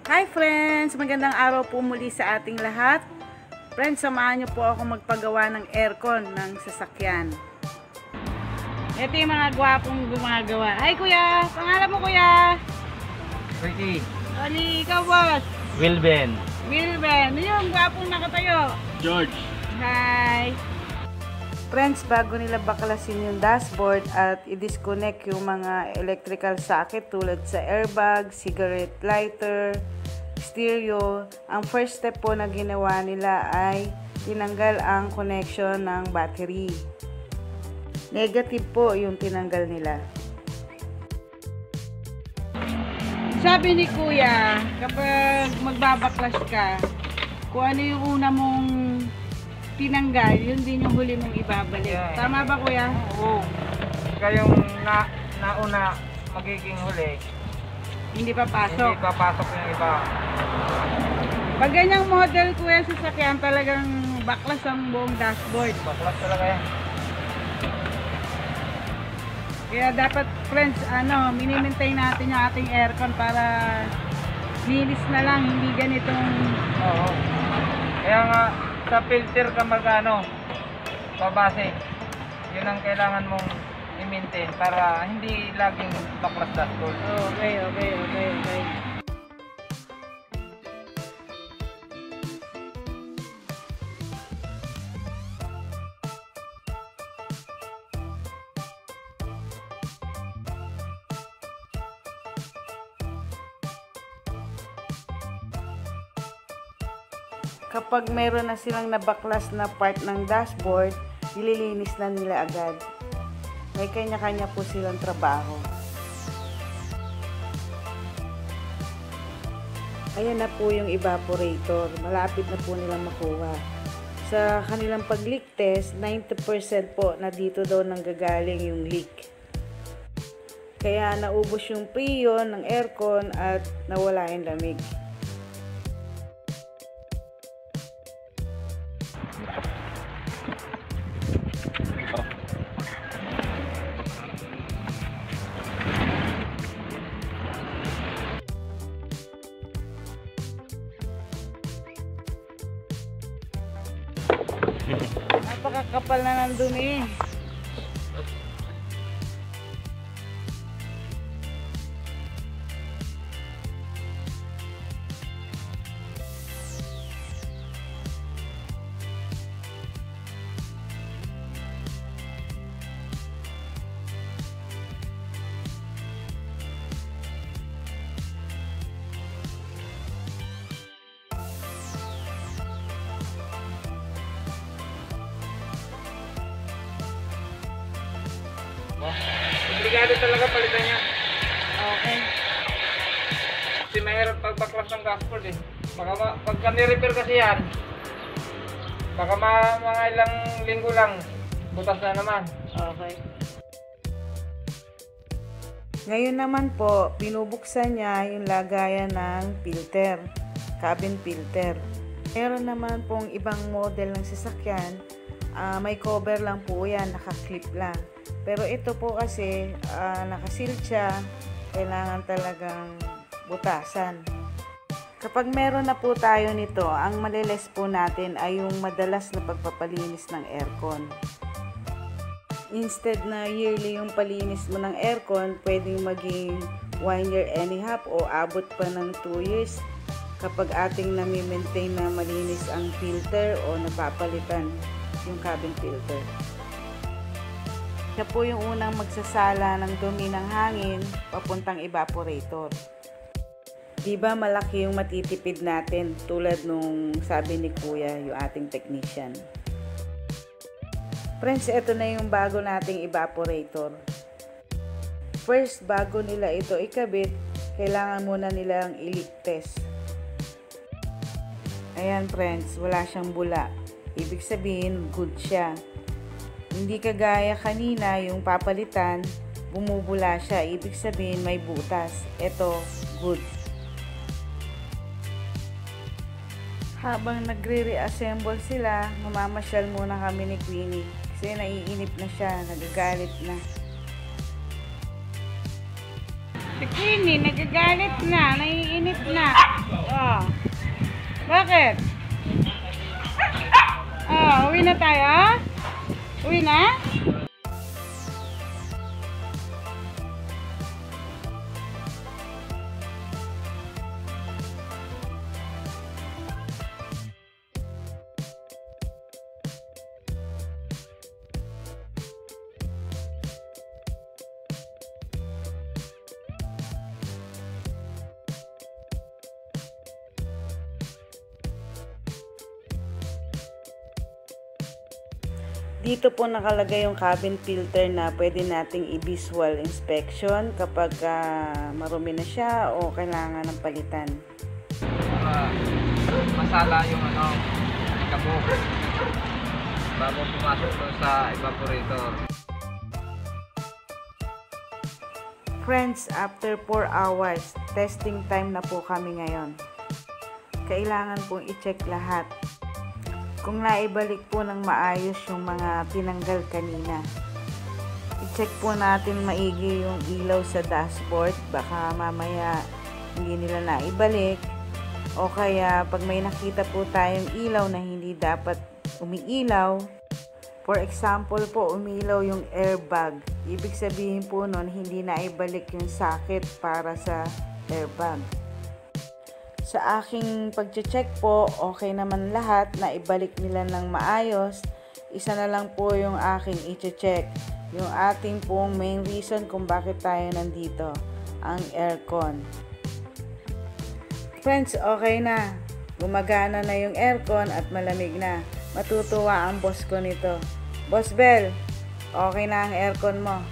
Hi friends! Magandang araw po muli sa ating lahat. Friends, samahan niyo po ako magpagawa ng aircon ng sasakyan. Ito yung mga gwapong gumagawa. Hi kuya! Pangalan mo kuya? Ricky. Ali, ikaw boss? Wilben. Wilben. Ano yung gwapong nakatayo? George. Hi! Friends, bago nila baklasin yung dashboard at i-disconnect yung mga electrical socket tulad sa airbag, cigarette lighter, stereo, ang first step po na ginawa nila ay tinanggal ang connection ng battery. Negative po yung tinanggal nila. Sabi ni kuya, kapag magbabaklas ka, kung ano yung una mong tinanggal, yun din yung huli mong ibabalik. Yeah. Tama ba kuya? Oo. Kayong nauna magiging huli, Hindi pa pasok. hindi papasok yung iba. Pag ganyang model kuya sa sasakyan, talagang baklas ang buong dashboard. Baklas talaga yan. Kaya dapat friends, mini-maintain natin yung ating aircon para linis na lang, hindi ganitong Oo. Kaya nga, sa filter ka babase. Yun ang kailangan mong i-maintain para hindi laging baklas dashboard. okay. Kapag meron na silang nabaklas na part ng dashboard, nililinis na nila agad. May kanya-kanya po silang trabaho. Ayan na po yung evaporator. Malapit na po nilang makuha. Sa kanilang pag-leak test, 90% po na dito daw nanggagaling yung leak. Kaya naubos yung preyon ng aircon at nawala yung lamig. Napakakapal na ng dumi. Obligado talaga palitan niya. Okay. Kasi mahirap pagbaklas ng dashboard eh. Pagka ni-repair kasi yan, baka mga ilang linggo lang, butas na naman. Okay. Ngayon naman po, binubuksan niya yung lagayan ng filter, cabin filter. Meron naman pong ibang model ng sasakyan, may cover lang po yan, naka-clip lang. Pero ito po kasi, nakasil siya, kailangan talagang butasan. Kapag meron na po tayo nito, ang maliles po natin ay yung madalas na pagpapalinis ng aircon. Instead na yearly yung palinis mo ng aircon, pwedeng maging 1 year and a half o abot pa ng 2 years kapag ating nami-maintain na malinis ang filter o napapalitan yung cabin filter. Siya po yung unang magsasala ng dumi ng hangin papuntang evaporator. Diba malaki yung matitipid natin tulad nung sabi ni Kuya, yung ating technician. Friends, ito na yung bago nating evaporator. First, bago nila ito ikabit, kailangan muna nilang i-leak test. Ayan friends, wala siyang bula. Ibig sabihin, good siya. Hindi kagaya kanina yung papalitan, bumubula siya. Ibig sabihin may butas. Ito, good. Habang nagre-reassemble sila, mamamasyal muna kami ni Queenie. Kasi naiinip na siya, nagagalit na. Si Queenie, nagagalit na, naiinip na. Oh. Bakit? Oh, uwi na tayo? Uwi na? Dito po nakalagay yung cabin filter na pwede nating i-visual inspection kapag marumi na siya o kailangan ng palitan. Masala yung kabuk bago pumasok to sa evaporator. Friends, after 4 hours, testing time na po kami ngayon. Kailangan pong i-check lahat. Kung naibalik po ng maayos yung mga tinanggal kanina. I-check po natin maigi yung ilaw sa dashboard. Baka mamaya hindi nila naibalik. O kaya pag may nakita po tayong ilaw na hindi dapat umiilaw. For example po, umilaw yung airbag. Ibig sabihin po nun, hindi naibalik yung socket para sa airbag. Sa aking pag-check po, okay naman lahat, na ibalik nila ng maayos. Isa na lang po yung aking i-check. Yung ating pong main reason kung bakit tayo nandito, ang aircon. Friends, okay na. Gumagana na yung aircon at malamig na. Matutuwa ang boss ko nito. Boss Bell, okay na ang aircon mo.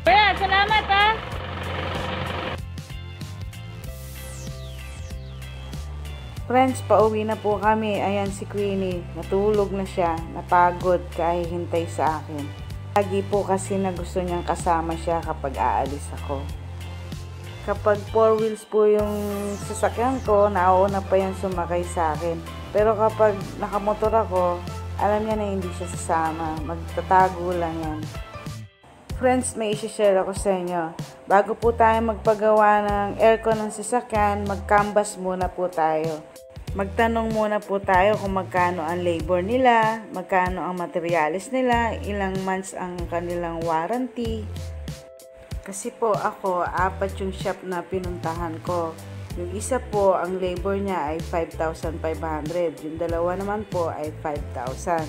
Kuya, salamat ha! Friends, pauwi na po kami. Ayan si Queenie. Natulog na siya. Napagod kahit hintay sa akin. Lagi po kasi na gusto niyang kasama siya kapag aalis ako. Kapag 4 wheels po yung sasakyan ko, nauna pa yan sumakay sa akin. Pero kapag nakamotor ako, alam niya na hindi siya sasama. Magtatago lang yan. Friends, may isi-share ako sa inyo. Bago po tayo magpagawa ng aircon ng sasakyan, mag-canvas muna po tayo. Magtanong muna po tayo kung magkano ang labor nila, magkano ang materials nila, ilang months ang kanilang warranty. Kasi po ako, 4 yung shop na pinuntahan ko. Yung isa po, ang labor niya ay 5,500. Yung dalawa naman po ay 5,000.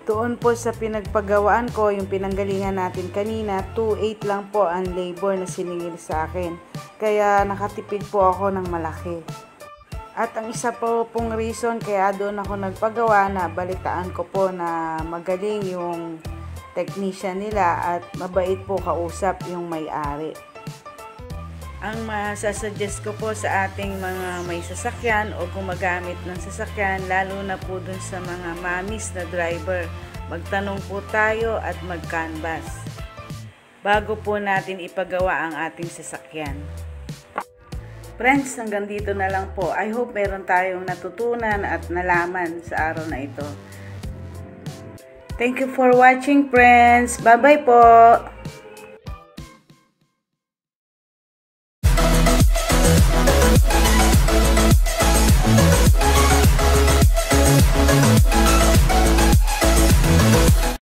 Doon po sa pinagpagawaan ko, yung pinanggalingan natin kanina, 2,800 lang po ang labor na siningil sa akin. Kaya nakatipid po ako ng malaki. At ang isa po pong reason kaya doon ako nagpagawa, na balitaan ko po na magaling yung technician nila at mabait po kausap yung may-ari. Ang masasuggest ko po sa ating mga may sasakyan o gumagamit ng sasakyan, lalo na po dun sa mga mamis na driver, magtanong po tayo at mag-canvas bago po natin ipagawa ang ating sasakyan. Friends, hanggang dito na lang po. I hope meron tayong natutunan at nalaman sa araw na ito. Thank you for watching, friends. Bye-bye po!